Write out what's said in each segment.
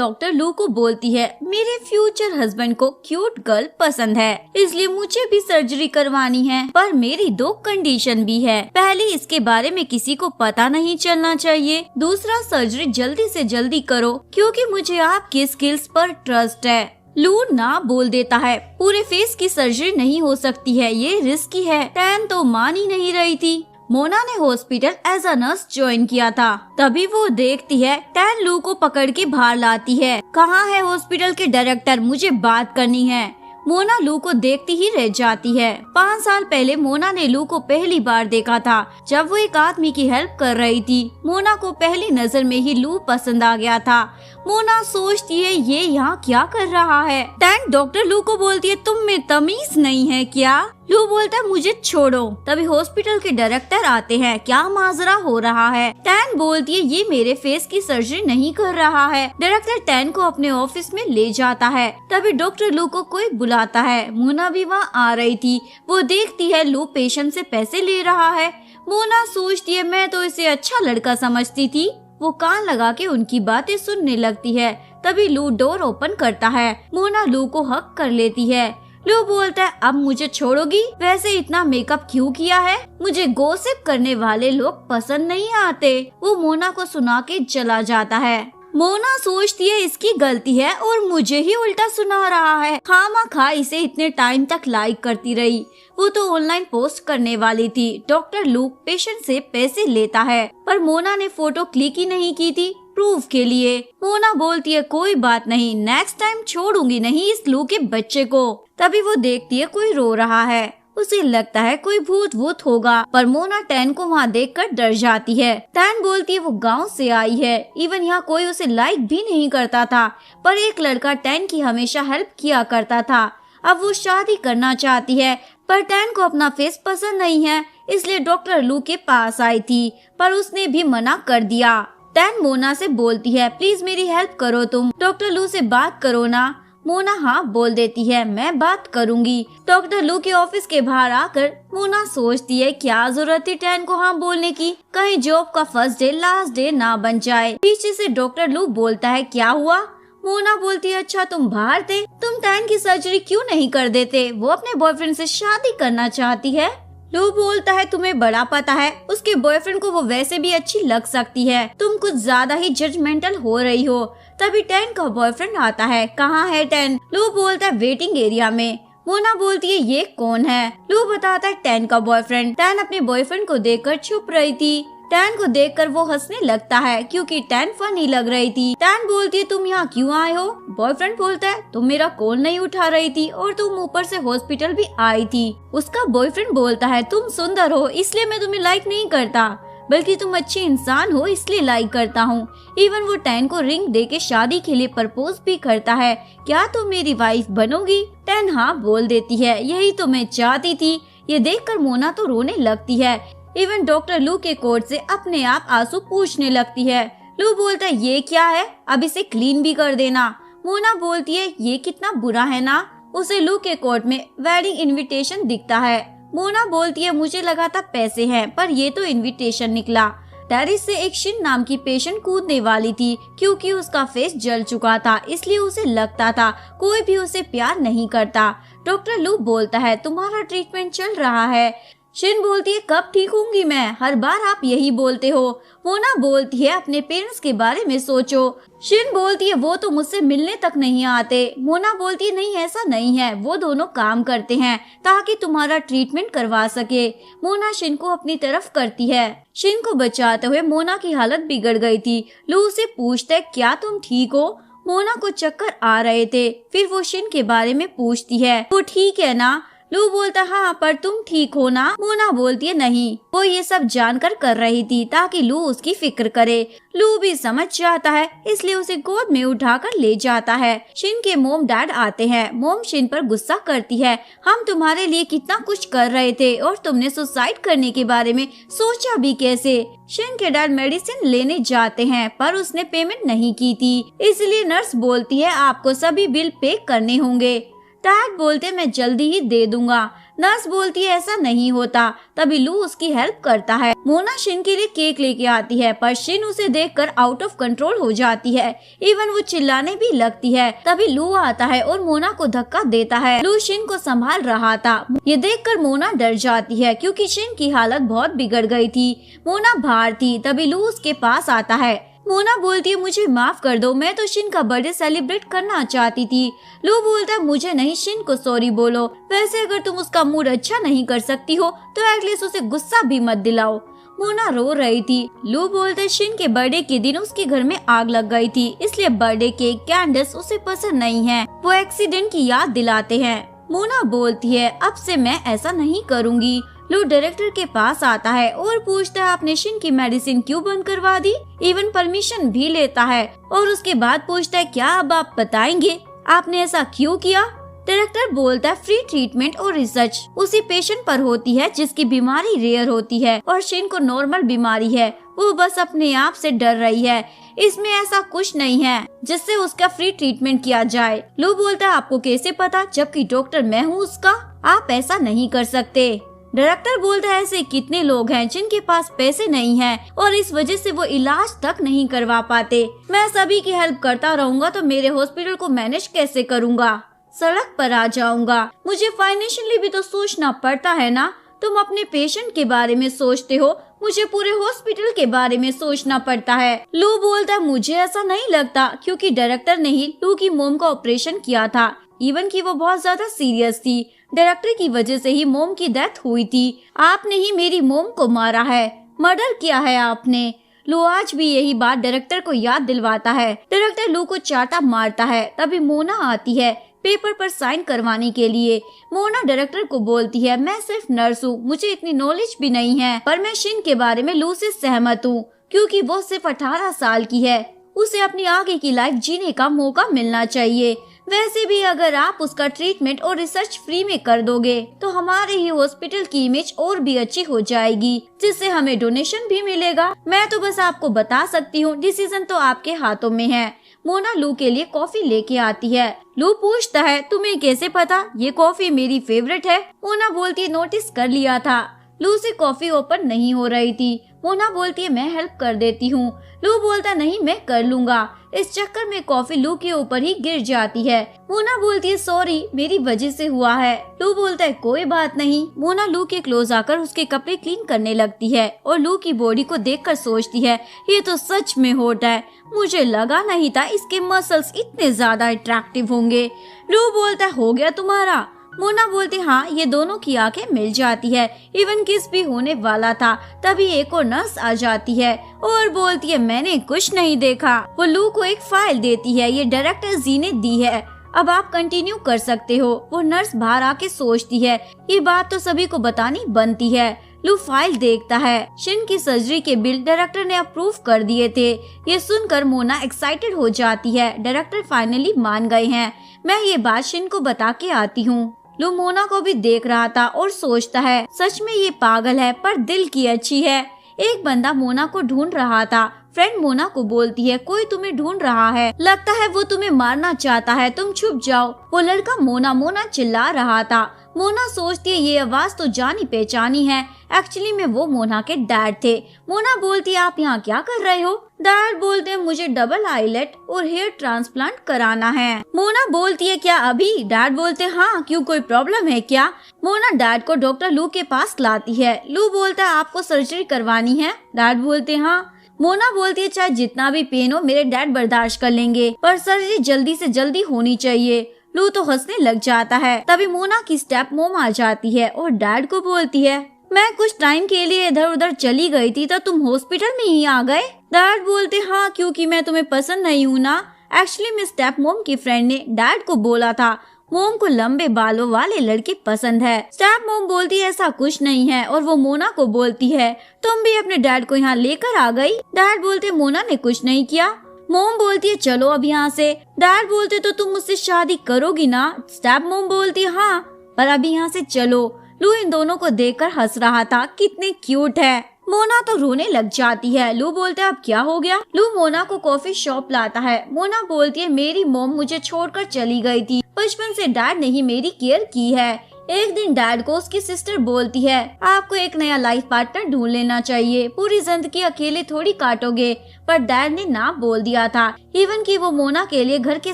Doctor लू को बोलती है, मेरे फ्यूचर हस्बैंड को क्यूट गर्ल पसंद है, इसलिए मुझे भी सर्जरी करवानी है, पर मेरी 2 कंडीशन भी है। पहली, इसके बारे में किसी को पता नहीं चलना चाहिए। दूसरा, सर्जरी जल्दी से जल्दी करो क्योंकि मुझे आपकी स्किल्स पर ट्रस्ट है। लू ना बोल देता है, पूरे फेस की सर्जरी नहीं हो सकती है, ये रिस्की है। टैन तो मान ही नहीं रही थी। मोना ने hospital as a nurse join किया था। तभी वो देखती है टैन लू को पकड़ के बाहर लाती है। कहाँ है हॉस्पिटल के डायरेक्टर, मुझे बात करनी है। मोना लू को देखती ही रह जाती है। 5 साल पहले मोना ने लू को पहली बार देखा था जब वो एक आदमी की हेल्प कर रही थी। मोना को पहली नजर में ही लू पसंद आ गया था। मोना सोचती है ये यहाँ क्या कर रहा है। टैन डॉक्टर लू को बोलती है, तुम में तमीज नहीं है क्या? लू बोलता है, मुझे छोड़ो। तभी हॉस्पिटल के डायरेक्टर आते हैं, क्या माजरा हो रहा है? टैन बोलती है, ये मेरे फेस की सर्जरी नहीं कर रहा है। डायरेक्टर टैन को अपने ऑफिस में ले जाता है। तभी डॉक्टर लू को कोई बुलाता है। मोना भी वहाँ आ रही थी। वो देखती है लू पेशेंट से पैसे ले रहा है। मोना सोचती है, मैं तो इसे अच्छा लड़का समझती थी। वो कान लगा के उनकी बातें सुनने लगती है। तभी लू डोर ओपन करता है। मोना लू को हक कर लेती है। लू बोलता है, अब मुझे छोड़ोगी? वैसे इतना मेकअप क्यों किया है? मुझे गॉसिप करने वाले लोग पसंद नहीं आते। वो मोना को सुना के चला जाता है। मोना सोचती है इसकी गलती है और मुझे ही उल्टा सुना रहा है। खामखा इसे इतने टाइम तक लाइक करती रही। वो तो ऑनलाइन पोस्ट करने वाली थी। डॉक्टर लू पेशेंट से पैसे लेता है, पर मोना ने फोटो क्लिक ही नहीं की थी प्रूफ के लिए। मोना बोलती है, कोई बात नहीं, नेक्स्ट टाइम छोड़ूंगी नहीं इस लू के बच्चे को। तभी वो देखती है कोई रो रहा है। उसे लगता है कोई भूत वूत होगा, पर मोना टैन को वहाँ देखकर डर जाती है। टैन बोलती है वो गांव से आई है, इवन यहाँ कोई उसे लाइक भी नहीं करता था, पर एक लड़का टैन की हमेशा हेल्प किया करता था। अब वो शादी करना चाहती है, पर टैन को अपना फेस पसंद नहीं है, इसलिए डॉक्टर लू के पास आई थी, पर उसने भी मना कर दिया। टैन मोना से बोलती है, प्लीज मेरी हेल्प करो, तुम डॉक्टर लू से बात करो ना। मोना हाँ बोल देती है, मैं बात करूंगी। डॉक्टर लू के ऑफिस के बाहर आकर मोना सोचती है क्या जरूरत थी टैन को हाँ बोलने की, कहीं जॉब का फर्स्ट डे लास्ट डे ना बन जाए। पीछे से डॉक्टर लू बोलता है, क्या हुआ? मोना बोलती है, अच्छा तुम बाहर थे, तुम टैन की सर्जरी क्यों नहीं कर देते? वो अपने बॉयफ्रेंड से शादी करना चाहती है। लू बोलता है, तुम्हें बड़ा पता है, उसके बॉयफ्रेंड को वो वैसे भी अच्छी लग सकती है, तुम कुछ ज्यादा ही जजमेंटल हो रही हो। तभी टैन का बॉयफ्रेंड आता है। कहाँ है टैन? लू बोलता है, वेटिंग एरिया में। मोना बोलती है, ये कौन है? लू बताता है, टैन का बॉयफ्रेंड। टैन अपने बॉयफ्रेंड को देखकर छुप रही थी। टैन को देखकर वो हंसने लगता है क्योंकि टैन फनी लग रही थी। टैन बोलती है, तुम यहाँ क्यों आए हो? बॉयफ्रेंड बोलता है, तुम मेरा कॉल नहीं उठा रही थी और तुम ऊपर से हॉस्पिटल भी आई थी। उसका बॉयफ्रेंड बोलता है, तुम सुंदर हो इसलिए मैं तुम्हें लाइक नहीं करता, बल्कि तुम अच्छी इंसान हो इसलिए लाइक करता हूँ। इवन वो टैन को रिंग दे के शादी के लिए प्रपोज भी करता है, क्या तुम मेरी वाइफ बनोगी? टैन हाँ बोल देती है, यही तो मैं चाहती थी। ये देखकर मोना तो रोने लगती है। इवन डॉक्टर लू के कोट से अपने आप आंसू पूछने लगती है। लू बोलता है, ये क्या है? अब इसे क्लीन भी कर देना। मोना बोलती है, ये कितना बुरा है ना। उसे लू के कोट में वेडिंग इनविटेशन दिखता है। मोना बोलती है, मुझे लगा था पैसे हैं, पर ये तो इनविटेशन निकला। टेरिस से एक शिन नाम की पेशेंट कूदने वाली थी, क्योंकि उसका फेस जल चुका था, इसलिए उसे लगता था कोई भी उसे प्यार नहीं करता। डॉक्टर लू बोलता है, तुम्हारा ट्रीटमेंट चल रहा है। शिन बोलती है, कब ठीक होंगी मैं? हर बार आप यही बोलते हो। मोना बोलती है, अपने पेरेंट्स के बारे में सोचो। शिन बोलती है, वो तो मुझसे मिलने तक नहीं आते। मोना बोलती है, नहीं ऐसा नहीं है, वो दोनों काम करते हैं ताकि तुम्हारा ट्रीटमेंट करवा सके। मोना शिन को अपनी तरफ करती है। शिन को बचाते हुए मोना की हालत बिगड़ गई थी। लू उसे पूछता है, क्या तुम ठीक हो? मोना को चक्कर आ रहे थे। फिर वो शिन के बारे में पूछती है, वो ठीक है ना? लू बोलता, हाँ पर तुम ठीक हो ना? मोना बोलती है, नहीं, वो ये सब जानकर कर रही थी ताकि लू उसकी फिक्र करे। लू भी समझ जाता है, इसलिए उसे गोद में उठाकर ले जाता है। शिन के मोम डैड आते हैं। मोम शिन पर गुस्सा करती है, हम तुम्हारे लिए कितना कुछ कर रहे थे और तुमने सुसाइड करने के बारे में सोचा भी कैसे? शिन के डैड मेडिसिन लेने जाते हैं, पर उसने पेमेंट नहीं की थी, इसलिए नर्स बोलती है आपको सभी बिल पे करने होंगे। डैड बोलते मैं जल्दी ही दे दूंगा। नर्स बोलती है ऐसा नहीं होता। तभी लू उसकी हेल्प करता है। मोना शिन के लिए केक लेके आती है, पर शिन उसे देखकर आउट ऑफ कंट्रोल हो जाती है। इवन वो चिल्लाने भी लगती है। तभी लू आता है और मोना को धक्का देता है। लू शिन को संभाल रहा था। ये देखकर मोना डर जाती है क्योंकि शिन की हालत बहुत बिगड़ गई थी। मोना बाहर थी। तभी लू उसके पास आता है। मोना बोलती है मुझे माफ कर दो, मैं तो शिन का बर्थडे सेलिब्रेट करना चाहती थी। लू बोलता है मुझे नहीं, शिन को सॉरी बोलो। वैसे अगर तुम उसका मूड अच्छा नहीं कर सकती हो तो एटलीस्ट उसे गुस्सा भी मत दिलाओ। मोना रो रही थी। लू बोलते शिन के बर्थडे के दिन उसके घर में आग लग गई थी, इसलिए बर्थडे केक कैंडल्स उसे पसंद नहीं है। वो एक्सीडेंट की याद दिलाते हैं। मोना बोलती है अब से मैं ऐसा नहीं करूँगी। लू डायरेक्टर के पास आता है और पूछता है आपने शिन की मेडिसिन क्यों बंद करवा दी। इवन परमिशन भी लेता है और उसके बाद पूछता है क्या अब आप बताएंगे आपने ऐसा क्यों किया। डायरेक्टर बोलता है फ्री ट्रीटमेंट और रिसर्च उसी पेशेंट पर होती है जिसकी बीमारी रेयर होती है और शिन को नॉर्मल बीमारी है, वो बस अपने आप से डर रही है। इसमें ऐसा कुछ नहीं है जिससे उसका फ्री ट्रीटमेंट किया जाए। लू बोलता है आपको कैसे पता, जबकि डॉक्टर मैं हूँ उसका, आप ऐसा नहीं कर सकते। डायरेक्टर बोलता है ऐसे कितने लोग हैं जिनके पास पैसे नहीं हैं और इस वजह से वो इलाज तक नहीं करवा पाते। मैं सभी की हेल्प करता रहूंगा तो मेरे हॉस्पिटल को मैनेज कैसे करूंगा, सड़क पर आ जाऊंगा। मुझे फाइनेंशियली भी तो सोचना पड़ता है ना। तुम अपने पेशेंट के बारे में सोचते हो, मुझे पूरे हॉस्पिटल के बारे में सोचना पड़ता है। लू बोलता है मुझे ऐसा नहीं लगता क्योंकि डायरेक्टर ने ही लू की मोम का ऑपरेशन किया था, इवन कि वो बहुत ज्यादा सीरियस थी। डायरेक्टर की वजह से ही मोम की डेथ हुई थी। आपने ही मेरी मोम को मारा है, मर्डर किया है आपने। लू आज भी यही बात डायरेक्टर को याद दिलवाता है। डायरेक्टर लू को चाटा मारता है। तभी मोना आती है पेपर पर साइन करवाने के लिए। मोना डायरेक्टर को बोलती है मैं सिर्फ नर्स हूँ, मुझे इतनी नॉलेज भी नहीं है, पर मैं शिन के बारे में लू से सहमत हूँ क्योंकि वो सिर्फ 18 साल की है, उसे अपनी आगे की लाइफ जीने का मौका मिलना चाहिए। वैसे भी अगर आप उसका ट्रीटमेंट और रिसर्च फ्री में कर दोगे तो हमारे ही हॉस्पिटल की इमेज और भी अच्छी हो जाएगी, जिससे हमें डोनेशन भी मिलेगा। मैं तो बस आपको बता सकती हूँ, डिसीजन तो आपके हाथों में है। मोना लू के लिए कॉफी लेके आती है। लू पूछता है तुम्हें कैसे पता ये कॉफी मेरी फेवरेट है। मोना बोलती है नोटिस कर लिया था। लू से कॉफी ओपन नहीं हो रही थी। मोना बोलती है मैं हेल्प कर देती हूँ। लू बोलता नहीं मैं कर लूंगा। इस चक्कर में कॉफी लू के ऊपर ही गिर जाती है। मोना बोलती है सॉरी मेरी वजह से हुआ है। लू बोलता है कोई बात नहीं। मोना लू के क्लोज आकर उसके कपड़े क्लीन करने लगती है और लू की बॉडी को देखकर सोचती है ये तो सच में हॉट है, मुझे लगा नहीं था इसके मसल्स इतने ज्यादा अट्रैक्टिव होंगे। लू बोलता है हो गया तुम्हारा। मोना बोलती हाँ, ये दोनों की आंखें मिल जाती है, इवन किस भी होने वाला था। तभी एक और नर्स आ जाती है और बोलती है मैंने कुछ नहीं देखा। वो लू को एक फाइल देती है, ये डायरेक्टर जी ने दी है, अब आप कंटिन्यू कर सकते हो। वो नर्स बाहर आके सोचती है ये बात तो सभी को बतानी बनती है। लू फाइल देखता है, शिन की सर्जरी के बिल डायरेक्टर ने अप्रूव कर दिए थे। ये सुनकर मोना एक्साइटेड हो जाती है, डायरेक्टर फाइनली मान गए हैं, मैं ये बात शिन को बता के आती हूँ। लू मोना को भी देख रहा था और सोचता है सच में ये पागल है पर दिल की अच्छी है। एक बंदा मोना को ढूंढ रहा था। फ्रेंड मोना को बोलती है कोई तुम्हें ढूंढ रहा है, लगता है वो तुम्हें मारना चाहता है, तुम छुप जाओ। वो लड़का मोना मोना चिल्ला रहा था। मोना सोचती है ये आवाज तो जानी पहचानी है, एक्चुअली में वो मोना के डैड थे। मोना बोलती है आप यहाँ क्या कर रहे हो। डैड बोलते हैं मुझे डबल आईलेट और हेयर ट्रांसप्लांट कराना है। मोना बोलती है क्या अभी। डैड बोलते हैं हाँ, क्यों कोई प्रॉब्लम है क्या। मोना डैड को डॉक्टर लू के पास लाती है। लू बोलता है आपको सर्जरी करवानी है। डैड बोलते हैं हाँ। मोना बोलती है चाहे जितना भी पेन हो मेरे डैड बर्दाश्त कर लेंगे, पर सर्जरी जल्दी से जल्दी होनी चाहिए। लू तो हंसने लग जाता है। तभी मोना की स्टेप मोम आ जाती है और डैड को बोलती है मैं कुछ टाइम के लिए इधर उधर चली गई थी तो तुम हॉस्पिटल में ही आ गए। डैड बोलते हाँ, क्योंकि मैं तुम्हें पसंद नहीं हूँ ना। एक्चुअली मैं स्टेप मोम की फ्रेंड ने डैड को बोला था मोम को लंबे बालों वाले लड़के पसंद है। स्टेप मोम बोलती है ऐसा कुछ नहीं है और वो मोना को बोलती है तुम भी अपने डैड को यहाँ लेकर आ गई। डैड बोलते मोना ने कुछ नहीं किया। मोम बोलती है चलो अब यहाँ से। डैड बोलते तो तुम मुझसे शादी करोगी ना। स्टेप मोम बोलती है हाँ, पर अभी यहाँ से चलो। लू इन दोनों को देखकर हंस रहा था, कितने क्यूट है। मोना तो रोने लग जाती है। लू बोलता है अब क्या हो गया। लू मोना को कॉफी शॉप लाता है। मोना बोलती है मेरी मॉम मुझे छोड़कर चली गई थी, बचपन से डैड ने ही मेरी केयर की है, एक दिन डैड को उसकी सिस्टर बोलती है, आपको एक नया लाइफ पार्टनर ढूंढ लेना चाहिए, पूरी जिंदगी अकेले थोड़ी काटोगे। पर डैड ने ना बोल दिया था, इवन कि वो मोना के लिए घर के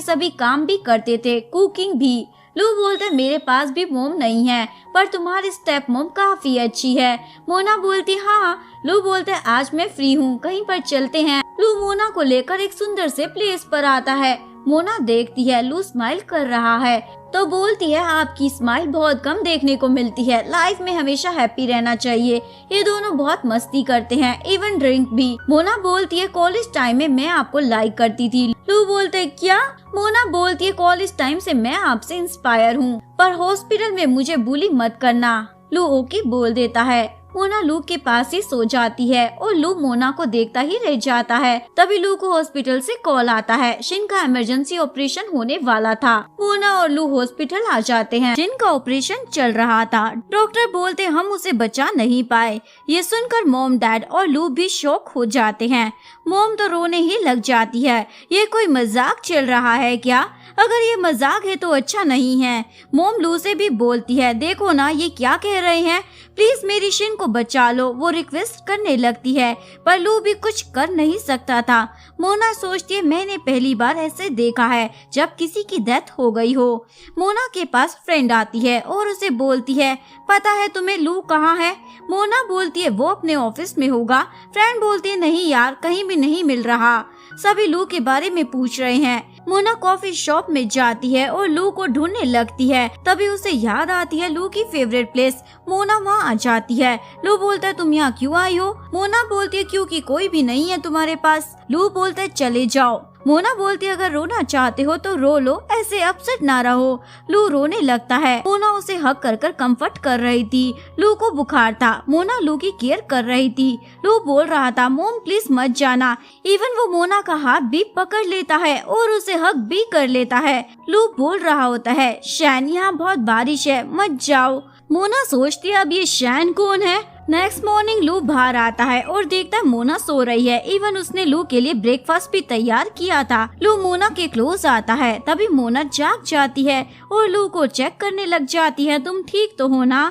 सभी काम भी करते थे, कुकिंग भी। लू बोलते, मेरे पास भी मोम नहीं है, पर तुम्हारी स्टेप मोम काफी अच्छी है। मोना बोलती, हाँ। लू बोलते, आज मैं फ्री हूँ, कहीं पर चलते हैं। लू मोना को लेकर एक सुंदर से प्लेस पर आता है। मोना देखती है लू स्माइल कर रहा है तो बोलती है, आपकी स्माइल बहुत कम देखने को मिलती है, लाइफ में हमेशा हैप्पी रहना चाहिए। ये दोनों बहुत मस्ती करते हैं, इवन ड्रिंक भी। मोना बोलती है, कॉलेज टाइम में मैं आपको लाइक करती थी। लू बोलते, क्या? मोना बोलती है, कॉलेज टाइम से मैं आपसे इंस्पायर हूँ, पर हॉस्पिटल में मुझे बुली मत करना। लू ओके बोल देता है। मोना लू के पास ही सो जाती है और लू मोना को देखता ही रह जाता है। तभी लू को हॉस्पिटल से कॉल आता है। शिन का इमरजेंसी ऑपरेशन होने वाला था। मोना और लू हॉस्पिटल आ जाते हैं। शिन का ऑपरेशन चल रहा था। डॉक्टर बोलते, हम उसे बचा नहीं पाए। ये सुनकर मॉम, डैड और लू भी शॉक हो जाते हैं। मॉम तो रोने ही लग जाती है। ये कोई मजाक चल रहा है क्या? अगर ये मजाक है तो अच्छा नहीं है। मॉम लू से भी बोलती है, देखो ना ये क्या कह रहे हैं, प्लीज मेरी शिन को बचा लो। वो रिक्वेस्ट करने लगती है, पर लू भी कुछ कर नहीं सकता था। मोना सोचती है, मैंने पहली बार ऐसे देखा है जब किसी की डेथ हो गई हो। मोना के पास फ्रेंड आती है और उसे बोलती है, पता है तुम्हें लू कहाँ है? मोना बोलती है, वो अपने ऑफिस में होगा। फ्रेंड बोलती है, नहीं यार, कहीं भी नहीं मिल रहा। सभी लू के बारे में पूछ रहे हैं। मोना कॉफी शॉप में जाती है और लू को ढूंढने लगती है। तभी उसे याद आती है लू की फेवरेट प्लेस। मोना वहाँ आ जाती है। लू बोलता है, तुम यहाँ क्यों आई हो? मोना बोलती है, क्योंकि कोई भी नहीं है तुम्हारे पास। लू बोलता है, चले जाओ। मोना बोलती है, अगर रोना चाहते हो तो रो लो, ऐसे अपसेट ना रहो। लू रोने लगता है। मोना उसे हक कर कर कंफर्ट कर रही थी। लू को बुखार था। मोना लू की केयर कर रही थी। लू बोल रहा था, मोम प्लीज मत जाना। इवन वो मोना का हाथ भी पकड़ लेता है और उसे हक भी कर लेता है। लू बोल रहा होता है, शैन यहाँ बहुत बारिश है, मत जाओ। मोना सोचती है, अब ये शैन कौन है? नेक्स्ट मॉर्निंग लू बाहर आता है और देखता है मोना सो रही है। इवन उसने लू के लिए ब्रेकफास्ट भी तैयार किया था। लू मोना के क्लोज आता है। तभी मोना जाग जाती है और लू को चेक करने लग जाती है, तुम ठीक तो हो ना?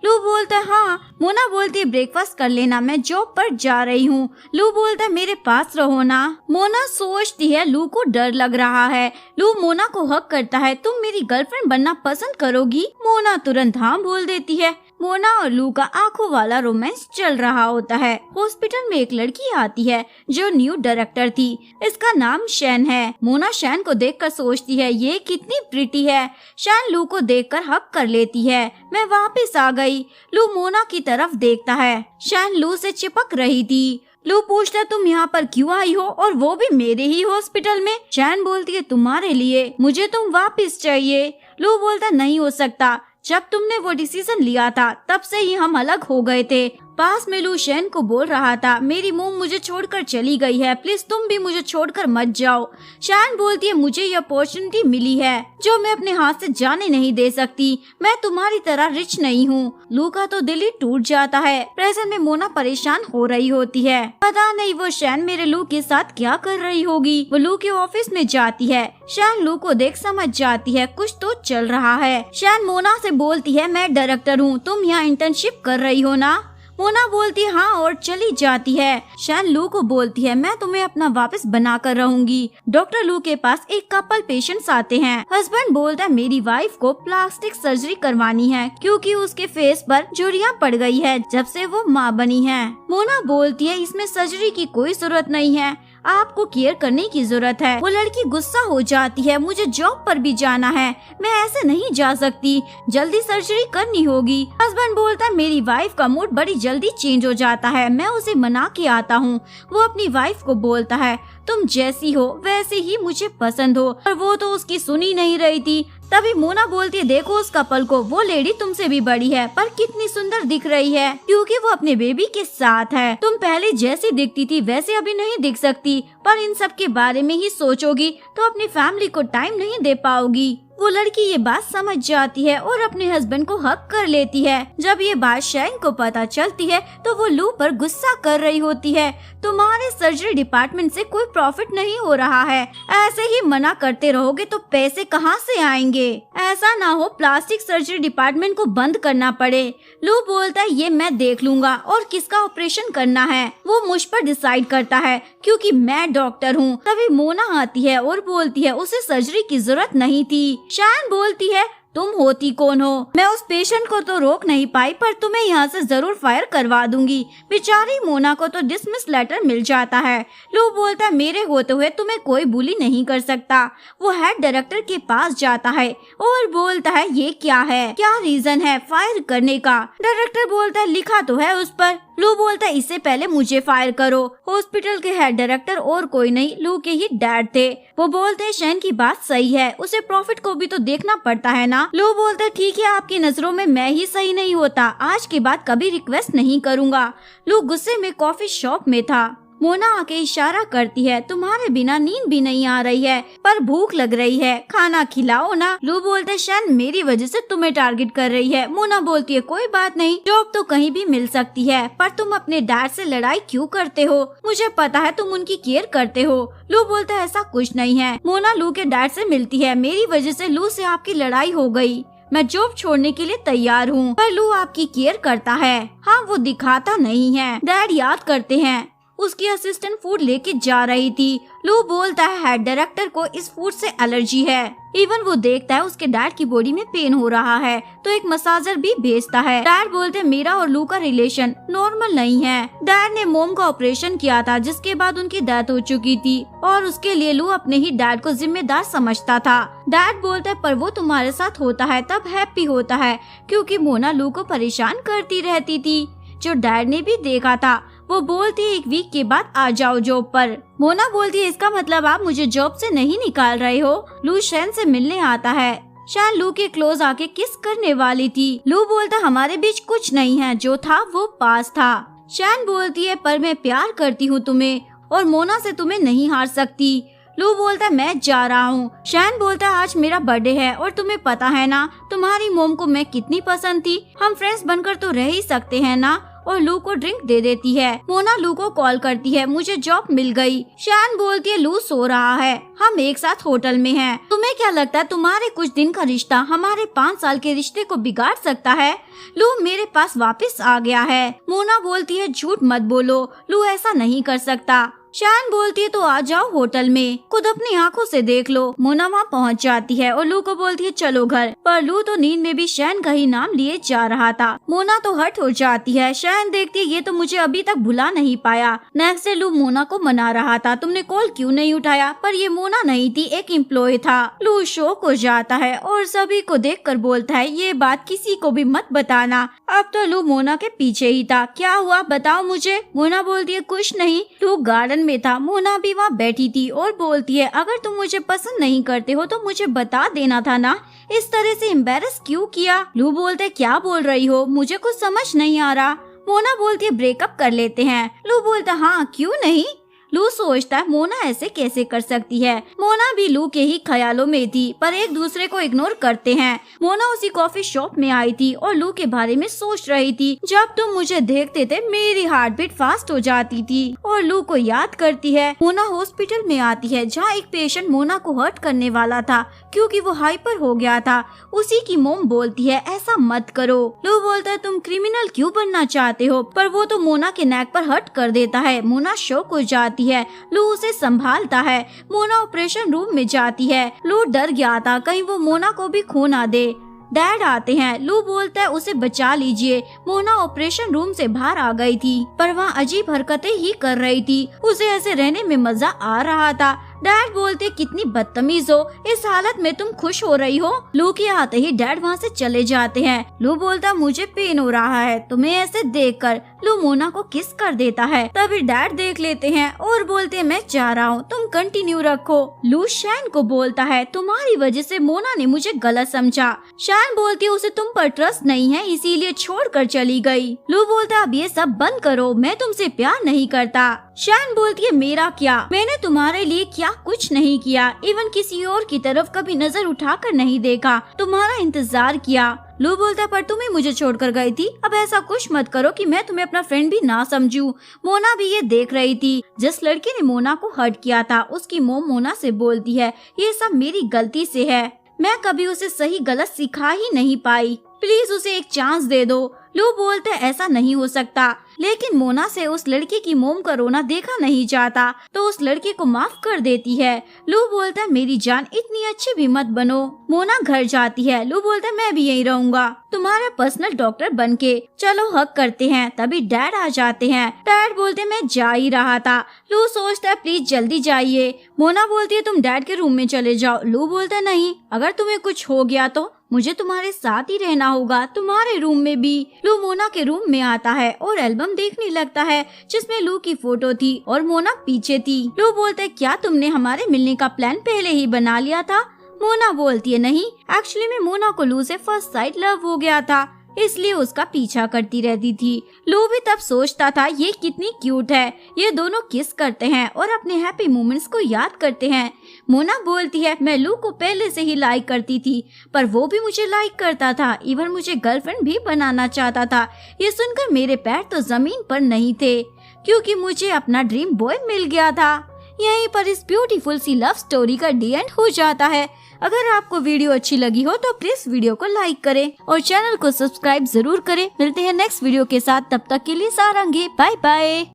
लू बोलता है, हाँ। मोना बोलती है, ब्रेकफास्ट कर लेना, मैं जॉब पर जा रही हूँ। लू बोलता है, मेरे पास रहो ना। मोना सोचती है लू को डर लग रहा है। लू मोना को हक करता है, तुम मेरी गर्लफ्रेंड बनना पसंद करोगी? मोना तुरंत हाँ बोल देती है। मोना और लू का आंखों वाला रोमांस चल रहा होता है। हॉस्पिटल में एक लड़की आती है जो न्यू डायरेक्टर थी। इसका नाम शैन है। मोना शैन को देखकर सोचती है, ये कितनी प्रिटी है। शैन लू को देखकर हक कर लेती है। मैं वापस आ गई। लू मोना की तरफ देखता है। शैन लू से चिपक रही थी। लू पूछता, तुम यहाँ पर क्यों आई हो, और वो भी मेरे ही हॉस्पिटल में? शैन बोलती है, तुम्हारे लिए, मुझे तुम वापस चाहिए। लू बोलता, नहीं हो सकता, जब तुमने वो डिसीजन लिया था तब से ही हम अलग हो गए थे। पास में लू शैन को बोल रहा था, मेरी मोम मुझे छोड़कर चली गई है, प्लीज तुम भी मुझे छोड़कर मत जाओ। शैन बोलती है, मुझे ये अपॉर्चुनिटी मिली है जो मैं अपने हाथ से जाने नहीं दे सकती। मैं तुम्हारी तरह रिच नहीं हूँ। लू का तो दिल ही टूट जाता है। प्रेजेंट में मोना परेशान हो रही होती है। पता नहीं वो शैन मेरे लू के साथ क्या कर रही होगी। वो लू के ऑफिस में जाती है। शैन लू को देख समझ जाती है कुछ तो चल रहा है। शैन मोना से बोलती है, मैं डायरेक्टर हूँ, तुम यहाँ इंटर्नशिप कर रही हो ना? मोना बोलती है, हाँ, और चली जाती है। शैन लू को बोलती है, मैं तुम्हें अपना वापस बना कर रहूंगी। डॉक्टर लू के पास एक कपल पेशेंट्स आते हैं। हस्बैंड बोलता है, मेरी वाइफ को प्लास्टिक सर्जरी करवानी है क्योंकि उसके फेस पर झुर्रियां पड़ गई है जब से वो माँ बनी है। मोना बोलती है, इसमें सर्जरी की कोई जरूरत नहीं है, आपको केयर करने की जरूरत है। वो लड़की गुस्सा हो जाती है, मुझे जॉब पर भी जाना है, मैं ऐसे नहीं जा सकती, जल्दी सर्जरी करनी होगी। हस्बैंड बोलता है, मेरी वाइफ का मूड बड़ी जल्दी चेंज हो जाता है, मैं उसे मना के आता हूँ। वो अपनी वाइफ को बोलता है, तुम जैसी हो वैसे ही मुझे पसंद हो, और वो तो उसकी सुनी नहीं रही थी। तभी मोना बोलती है, देखो उस कपल को, वो लेडी तुमसे भी बड़ी है पर कितनी सुंदर दिख रही है क्योंकि वो अपने बेबी के साथ है। तुम पहले जैसी दिखती थी वैसे अभी नहीं दिख सकती, पर इन सब के बारे में ही सोचोगी तो अपनी फैमिली को टाइम नहीं दे पाओगी। वो लड़की ये बात समझ जाती है और अपने हस्बैंड को हक कर लेती है। जब ये बात शैन को पता चलती है तो वो लू पर गुस्सा कर रही होती है। तुम्हारे सर्जरी डिपार्टमेंट से कोई प्रॉफिट नहीं हो रहा है, ऐसे ही मना करते रहोगे तो पैसे कहाँ से आएंगे? ऐसा ना हो प्लास्टिक सर्जरी डिपार्टमेंट को बंद करना पड़े। लू बोलता है ये मैं देख लूंगा और किसका ऑपरेशन करना है वो मुझ पर डिसाइड करता है क्योंकि मैं डॉक्टर हूँ। तभी मोना आती है और बोलती है उसे सर्जरी की जरूरत नहीं थी। शैन बोलती है तुम होती कौन हो? मैं उस पेशेंट को तो रोक नहीं पाई पर तुम्हें यहाँ से जरूर फायर करवा दूंगी। बेचारी मोना को तो डिसमिस लेटर मिल जाता है। लू बोलता है मेरे होते हुए तुम्हें कोई बुली नहीं कर सकता। वो हेड डायरेक्टर के पास जाता है और बोलता है ये क्या है, क्या रीजन है फायर करने का? डायरेक्टर बोलता है लिखा तो है उस पर। लू बोलता है इससे पहले मुझे फायर करो। हॉस्पिटल के हेड डायरेक्टर और कोई नहीं लू के ही डैड थे। वो बोलते हैं शैन की बात सही है, उसे प्रॉफिट को भी तो देखना पड़ता है ना। लू बोलता है ठीक है आपकी नजरों में मैं ही सही नहीं होता, आज के बाद कभी रिक्वेस्ट नहीं करूँगा। लू गुस्से में कॉफी शॉप में था। मोना आके इशारा करती है तुम्हारे बिना नींद भी नहीं आ रही है पर भूख लग रही है, खाना खिलाओ ना। लू बोलते शैन मेरी वजह से तुम्हें टारगेट कर रही है। मोना बोलती है कोई बात नहीं, जॉब तो कहीं भी मिल सकती है पर तुम अपने डैड से लड़ाई क्यों करते हो? मुझे पता है तुम उनकी केयर करते हो। लू बोलता है ऐसा कुछ नहीं है। मोना लू के डैड से मिलती है, मेरी वजह से लू से आपकी लड़ाई हो गई, मैं जॉब छोड़ने के लिए तैयार हूँ पर लू आपकी केयर करता है। हाँ वो दिखाता नहीं है। डैड याद करते हैं उसकी असिस्टेंट फूड लेके जा रही थी। लू बोलता है हेड डायरेक्टर को इस फूड से एलर्जी है। इवन वो देखता है उसके डैड की बॉडी में पेन हो रहा है तो एक मसाजर भी भेजता है। डैड बोलते हैं मेरा और लू का रिलेशन नॉर्मल नहीं है। डैड ने मोम का ऑपरेशन किया था जिसके बाद उनकी डेथ हो चुकी थी और उसके लिए लू अपने ही डैड को जिम्मेदार समझता था। डैड बोलता है पर वो तुम्हारे साथ होता है तब हैप्पी होता है क्योंकि मोना लू को परेशान करती रहती थी, जो डैड ने भी देखा था। वो बोलती है 1 वीक के बाद आ जाओ जॉब पर। मोना बोलती है इसका मतलब आप मुझे जॉब से नहीं निकाल रहे हो। लू शैन से मिलने आता है। शैन लू के क्लोज आके किस करने वाली थी। लू बोलता हमारे बीच कुछ नहीं है, जो था वो पास था। शैन बोलती है पर मैं प्यार करती हूँ तुम्हें और मोना से तुम्हें नहीं हार सकती। लू बोलता है मैं जा रहा हूँ। शैन बोलता है आज मेरा बर्थडे है और तुम्हें पता है ना तुम्हारी मोम को मैं कितनी पसंद थी, हम फ्रेंड्स बनकर तो रह ही सकते हैं ना। और लू को ड्रिंक दे देती है। मोना लू को कॉल करती है मुझे जॉब मिल गई। शैन बोलती है लू सो रहा है, हम एक साथ होटल में हैं। तुम्हें क्या लगता है तुम्हारे कुछ दिन का रिश्ता हमारे 5 साल के रिश्ते को बिगाड़ सकता है? लू मेरे पास वापस आ गया है। मोना बोलती है झूठ मत बोलो, लू ऐसा नहीं कर सकता। शैन बोलती है तो आ जाओ होटल में, खुद अपनी आंखों से देख लो। मोना वहाँ पहुँच जाती है और लू को बोलती है चलो घर, पर लू तो नींद में भी शैन का ही नाम लिए जा रहा था। मोना तो हट हो जाती है। शैन देखती है ये तो मुझे अभी तक भुला नहीं पाया। नेक्स्ट डे लू मोना को मना रहा था तुमने कॉल क्यों नहीं उठाया, पर ये मोना नहीं थी, एक एम्प्लॉय था। लू शॉक हो जाता है और सभी को देखकर बोलता है ये बात किसी को भी मत बताना। अब तो लू मोना के पीछे ही था। क्या हुआ बताओ मुझे। मोना बोलती है कुछ नहीं। लू गार्डन में था, मोना भी वहाँ बैठी थी और बोलती है अगर तुम मुझे पसंद नहीं करते हो तो मुझे बता देना था ना, इस तरह से एम्बैरस क्यों किया। लू बोलते क्या बोल रही हो, मुझे कुछ समझ नहीं आ रहा। मोना बोलती है ब्रेकअप कर लेते हैं। लू बोलता हाँ क्यों नहीं। लू सोचता है मोना ऐसे कैसे कर सकती है। मोना भी लू के ही ख्यालों में थी पर एक दूसरे को इग्नोर करते हैं। मोना उसी कॉफी शॉप में आई थी और लू के बारे में सोच रही थी। जब तुम मुझे देखते थे मेरी हार्ट बीट फास्ट हो जाती थी और लू को याद करती है। मोना हॉस्पिटल में आती है जहाँ एक पेशेंट मोना को हर्ट करने वाला था क्योंकि वो हाइपर हो गया था। उसी की मोम बोलती है ऐसा मत करो। लू बोलता है तुम क्रिमिनल क्यों बनना चाहते हो, पर वो तो मोना के नेक पर हर्ट कर देता है। मोना शॉक हो जाती है। लू उसे संभालता है। मोना ऑपरेशन रूम में जाती है। लू डर गया था कहीं वो मोना को भी खो ना दे। डैड आते हैं। लू बोलता है उसे बचा लीजिए। मोना ऑपरेशन रूम से बाहर आ गई थी पर वहाँ अजीब हरकतें ही कर रही थी। उसे ऐसे रहने में मजा आ रहा था। डैड बोलते कितनी बदतमीज हो, इस हालत में तुम खुश हो रही हो। लू के आते ही डैड वहाँ से चले जाते हैं। लू बोलता मुझे पेन हो रहा है तुम्हें ऐसे देखकर। लू मोना को किस कर देता है। तभी डैड देख लेते हैं और बोलते मैं जा रहा हूँ तुम कंटिन्यू रखो। लू शैन को बोलता है तुम्हारी वजह से मोना ने मुझे गलत समझा। शैन बोलती है उसे तुम पर ट्रस्ट नहीं है इसीलिए छोड़ कर चली गई। लू बोलता अब ये सब बंद करो, मैं तुमसे प्यार नहीं करता। शैन बोलती है मेरा क्या, मैंने तुम्हारे लिए क्या कुछ नहीं किया, इवन किसी और की तरफ कभी नजर उठाकर नहीं देखा, तुम्हारा इंतजार किया। लू बोलता है पर तुम ही मुझे छोड़कर गई थी, अब ऐसा कुछ मत करो कि मैं तुम्हें अपना फ्रेंड भी ना समझूं। मोना भी ये देख रही थी। जिस लड़के ने मोना को हर्ट किया था उसकी मोम मोना से बोलती है ये सब मेरी गलती से है, मैं कभी उसे सही गलत सिखा ही नहीं पाई, प्लीज उसे एक चांस दे दो। लू बोलते ऐसा नहीं हो सकता, लेकिन मोना से उस लड़के की मोम का रोना देखा नहीं जाता तो उस लड़के को माफ कर देती है। लू बोलता है मेरी जान इतनी अच्छी भी मत बनो। मोना घर जाती है। लू बोलता है मैं भी यहीं रहूंगा तुम्हारा पर्सनल डॉक्टर बनके, चलो हक करते हैं। तभी डैड आ जाते हैं। डैड बोलते मैं जा ही रहा था। लू सोचता है प्लीज जल्दी जाइए। मोना बोलती है तुम डैड के रूम में चले जाओ। लू बोलता है नहीं, अगर तुम्हें कुछ हो गया तो मुझे तुम्हारे साथ ही रहना होगा, तुम्हारे रूम में भी। लू मोना के रूम में आता है और एल्बम देखने लगता है जिसमें लू की फोटो थी और मोना पीछे थी। लू बोलते क्या तुमने हमारे मिलने का प्लान पहले ही बना लिया था? मोना बोलती है नहीं, एक्चुअली में मोना को लू से फर्स्ट साइट लव हो गया था, इसलिए उसका पीछा करती रहती थी। लू भी तब सोचता था ये कितनी क्यूट है, ये दोनों किस करते हैं और अपने हैप्पी मोमेंट्स को याद करते हैं। मोना बोलती है मैं लू को पहले से ही लाइक करती थी, पर वो भी मुझे लाइक करता था, इवन मुझे गर्लफ्रेंड भी बनाना चाहता था। ये सुनकर मेरे पैर तो जमीन पर नहीं थे क्योंकि मुझे अपना ड्रीम बॉय मिल गया था। यहीं पर इस ब्यूटीफुल सी लव स्टोरी का डी एंड हो जाता है। अगर आपको वीडियो अच्छी लगी हो तो प्लीज वीडियो को लाइक करें और चैनल को सब्सक्राइब जरूर करें। मिलते हैं नेक्स्ट वीडियो के साथ, तब तक के लिए सारंगी, बाय बाय।